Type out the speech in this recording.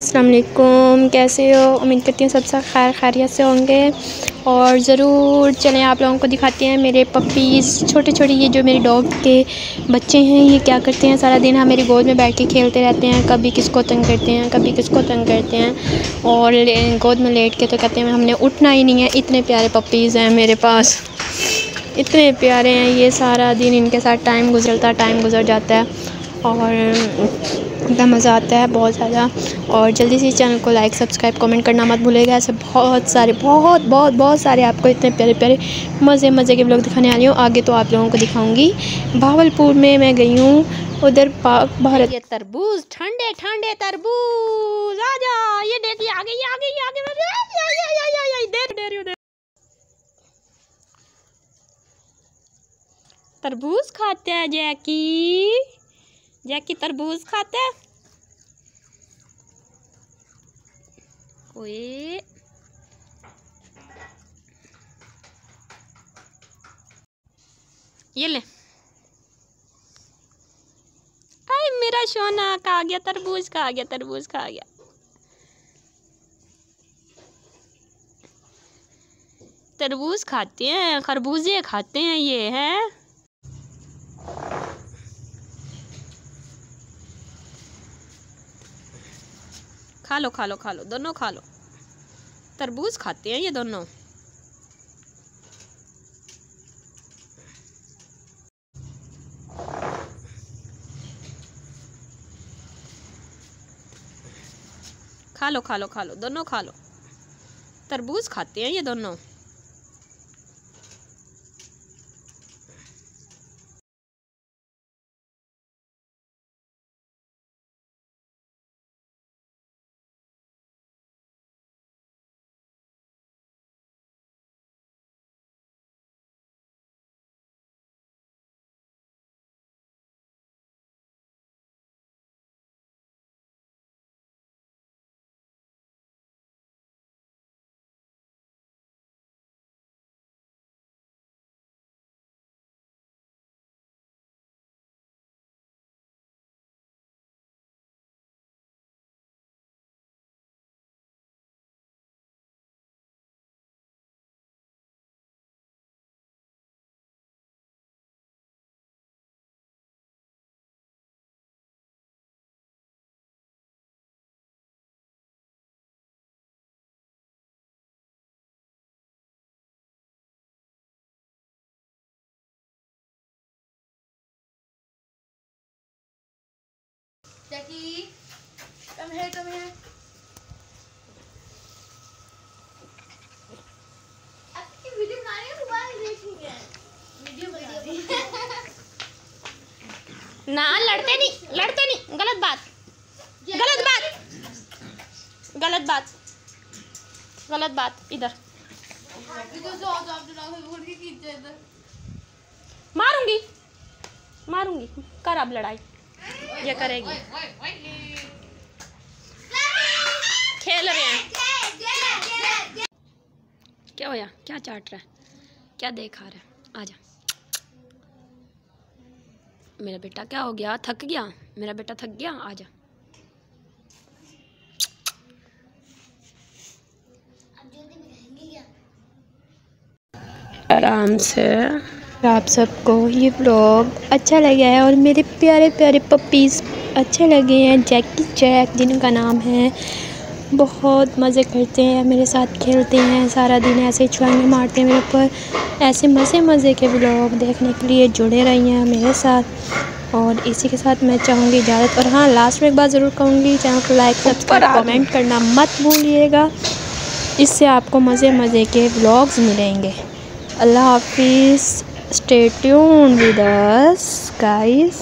अस्सलाम वालेकुम, कैसे हो? उम्मीद करती हूँ सब खैरियत से होंगे। और ज़रूर चलें आप लोगों को दिखाते हैं मेरे पपीज़, छोटे छोटे ये जो मेरे डॉग के बच्चे हैं, ये क्या करते हैं सारा दिन मेरी गोद में बैठ के खेलते रहते हैं। कभी किसको तंग करते हैं, कभी किसको तंग करते हैं, और गोद में लेट के तो कहते हैं हमने उठना ही नहीं है। इतने प्यारे पपीज़ हैं मेरे पास, इतने प्यारे हैं। ये सारा दिन इनके साथ टाइम गुजर जाता है और इतना मज़ा आता है बहुत ज़्यादा। और जल्दी से चैनल को लाइक, सब्सक्राइब, कमेंट करना मत भूलिएगा। ऐसे बहुत सारे आपको इतने प्यारे प्यारे मज़े के व्लॉग दिखाने आ रही हूँ। आगे तो आप लोगों को दिखाऊंगी। भावलपुर में मैं गई हूँ, उधर पाक भारत। ये तरबूज, ठंडे ठंडे तरबूज, आजा। ये देखिए आ गई तरबूज खाते हैं जैकी तरबूज खाते हैं। ओए ये ले, आई मेरा सोना खा गया तरबूज, तरबूज खा गया। तरबूज खाते हैं, खरबूजे खाते हैं, ये है। खा लो दोनों खा लो। तरबूज खाते हैं ये दोनों। खा लो दोनों खा लो। तरबूज खाते हैं ये दोनों। जैकी कम है आपकी वीडियो बना रही हूँ, दोबारा देखेंगे। वीडियो बना रही ना, लड़ते नहीं, गलत बात इधर। मारूंगी कर अब लड़ाई ये करेगी। खेल रहे हैं। क्या होया, क्या चाट रहा है, क्या देखा रहा है? आजा मेरा बेटा, क्या हो गया? थक गया मेरा बेटा, थक गया। आजा आराम से। आप सबको ये व्लॉग अच्छा लगा है और मेरे प्यारे प्यारे पपीज़ अच्छे लगे हैं, जैक जिनका नाम है, बहुत मज़े करते हैं मेरे साथ, खेलते हैं सारा दिन, ऐसे छुआंगे मारते हैं मेरे ऊपर। ऐसे मज़े के व्लॉग देखने के लिए जुड़े रहिए मेरे साथ। और इसी के साथ मैं चाहूँगी इजाज़त। और हाँ, लास्ट में एक बात ज़रूर कहूँगी, चैनल को लाइक, सब्सक्राइब, कमेंट करना मत भूलिएगा। इससे आपको मज़े के व्लॉग्स मिलेंगे। अल्लाह हाफिज़। Stay tuned with us guys.